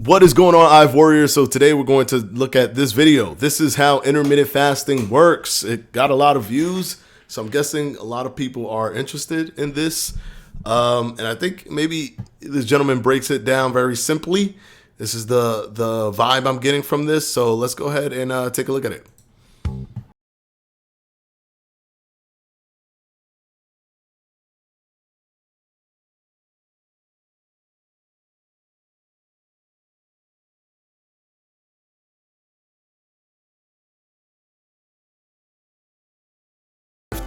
What is going on, Ive Warriors? So today we're going to look at this video. This is how intermittent fasting works. It got a lot of views, so I'm guessing a lot of people are interested in this. And I think maybe this gentleman breaks it down very simply. This is the vibe I'm getting from this. So let's go ahead and take a look at it.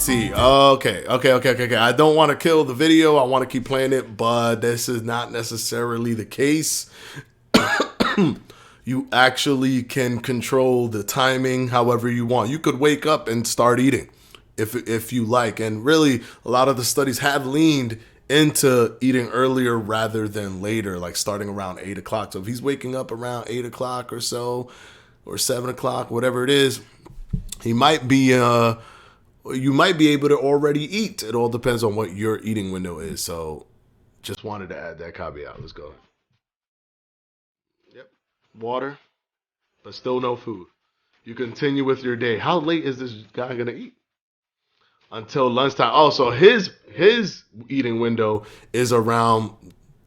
Okay. I don't want to kill the video. I want to keep playing it, but this is not necessarily the case. You actually can control the timing however you want. You could wake up and start eating if you like. And really, a lot of the studies have leaned into eating earlier rather than later, like starting around 8 o'clock. So if he's waking up around 8 o'clock or so, or 7 o'clock, whatever it is, he might be you might be able to already eat. It all depends on what your eating window is. So just wanted to add that caveat. Let's go. Yep. Water, but still no food. You continue with your day. How late is this guy gonna eat? Until lunchtime. Oh, so his eating window is around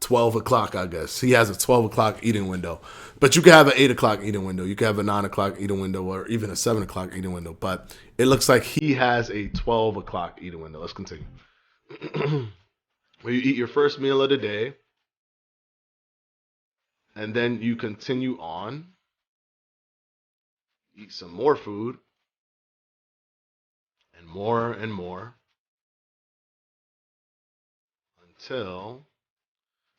12 o'clock, I guess. He has a 12 o'clock eating window. But you can have an 8 o'clock eating window. You can have a 9 o'clock eating window or even a 7 o'clock eating window. But it looks like he has a 12 o'clock eating window. Let's continue. Where you eat your first meal of the day, and then you continue on, eat some more food, and more, until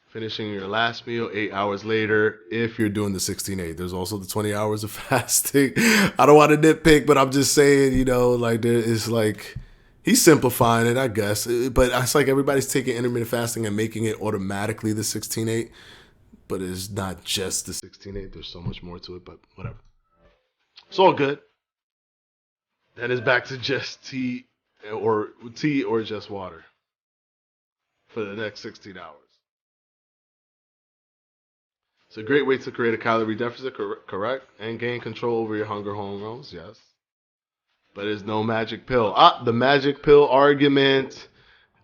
finishing your last meal 8 hours later if you're doing the 16-8. There's also the 20 hours of fasting. I don't want to nitpick, but I'm just saying, like there is like, he's simplifying it, I guess. But it's like everybody's taking intermittent fasting and making it automatically the 16-8. But it's not just the 16-8. There's so much more to it, but whatever. It's all good. Then it's back to just tea or just water for the next 16 hours. It's a great way to create a calorie deficit, correct? And gain control over your hunger hormones, yes. But it's no magic pill. The magic pill argument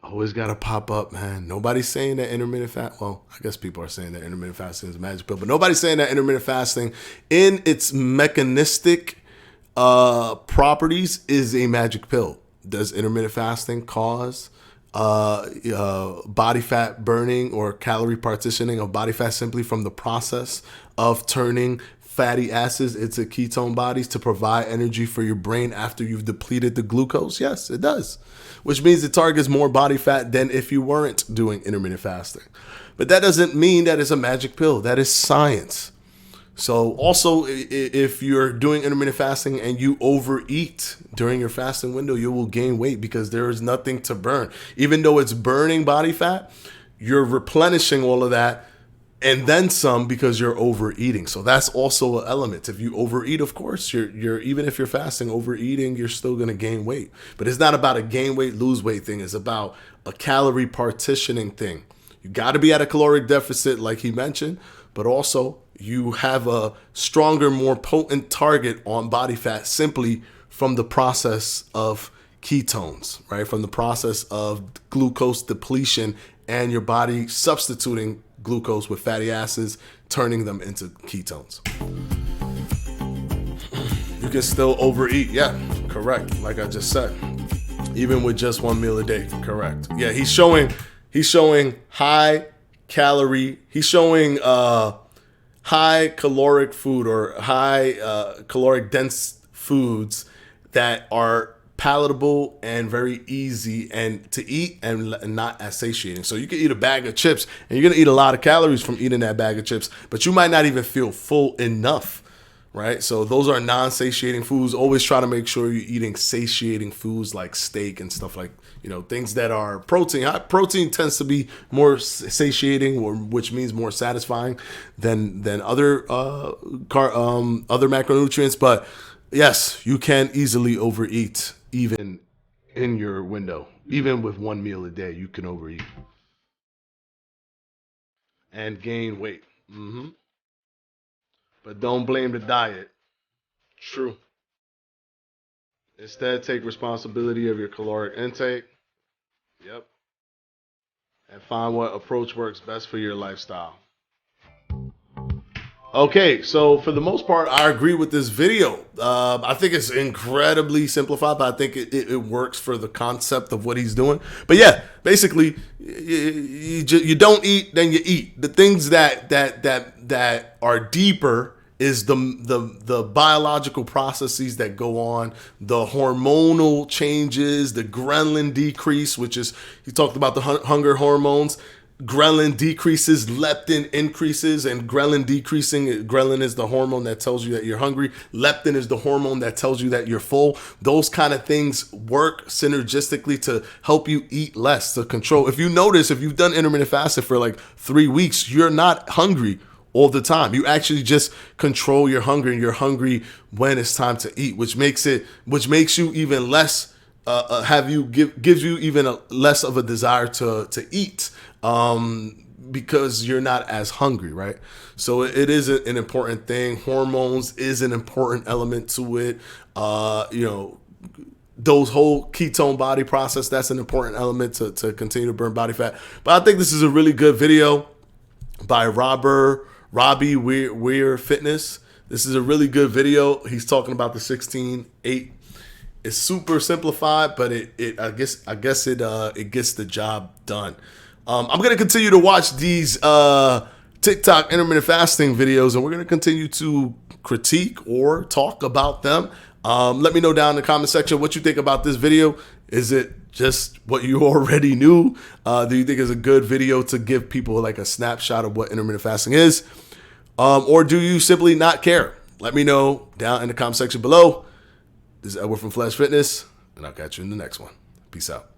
always got to pop up, man. Nobody's saying that intermittent fast. Well, I guess people are saying that intermittent fasting is a magic pill, but nobody's saying that intermittent fasting in its mechanistic properties is a magic pill. Does intermittent fasting cause body fat burning or calorie partitioning of body fat simply from the process of turning fatty acids into ketone bodies to provide energy for your brain after you've depleted the glucose? Yes, it does, which means it targets more body fat than if you weren't doing intermittent fasting. But that doesn't mean that it's a magic pill. That is science. So also, if you're doing intermittent fasting and you overeat during your fasting window, you will gain weight because there is nothing to burn. Even though it's burning body fat, you're replenishing all of that and then some because you're overeating. So that's also an element. If you overeat, of course, you're even if you're fasting, overeating, you're still going to gain weight. But it's not about a gain weight, lose weight thing. It's about a calorie partitioning thing. You got to be at a caloric deficit, like he mentioned, but also you have a stronger, more potent target on body fat simply from the process of ketones, right? From the process of glucose depletion and your body substituting glucose with fatty acids, turning them into ketones. You can still overeat. Yeah, correct. Like I just said, even with just one meal a day. Correct. Yeah, he's showing high calorie. He's showing high caloric food or high caloric dense foods that are palatable and very easy and to eat and not as satiating. So you can eat a bag of chips and you're gonna eat a lot of calories from eating that bag of chips, but you might not even feel full enough, right? So those are non-satiating foods. Always try to make sure you're eating satiating foods like steak and stuff like, things that are protein. Protein tends to be more satiating, which means more satisfying than other other macronutrients. But yes, you can easily overeat even in your window. Even with one meal a day, you can overeat and gain weight. But don't blame the diet. True. Instead, take responsibility of your caloric intake. Yep. And find what approach works best for your lifestyle. Okay, so for the most part, I agree with this video. I think it's incredibly simplified, but I think it works for the concept of what he's doing. But yeah, basically, you don't eat, then you eat. The things that are deeper is the biological processes that go on, the hormonal changes, the ghrelin decrease, which is, he talked about the hunger hormones. Ghrelin decreases, leptin increases, and ghrelin decreasing. Ghrelin is the hormone that tells you that you're hungry. Leptin is the hormone that tells you that you're full. Those kind of things work synergistically to help you eat less, to control. If you notice, if you've done intermittent fasting for like 3 weeks, you're not hungry all the time. You actually just control your hunger, and you're hungry when it's time to eat, which makes you even less, gives you even less of a desire to eat. Because you're not as hungry, right? So it is an important thing. Hormones is an important element to it. Those whole ketone body process, that's an important element to continue to burn body fat. But I think this is a really good video by Robbie Weir Fitness. This is a really good video. He's talking about the 16-8. It's super simplified, but I guess it gets the job done. I'm going to continue to watch these TikTok intermittent fasting videos, and we're going to continue to critique or talk about them. Let me know down in the comment section what you think about this video. Is it just what you already knew? Do you think it's a good video to give people like a snapshot of what intermittent fasting is? Or do you simply not care? Let me know down in the comment section below. This is Edward from Fledge Fitness, and I'll catch you in the next one. Peace out.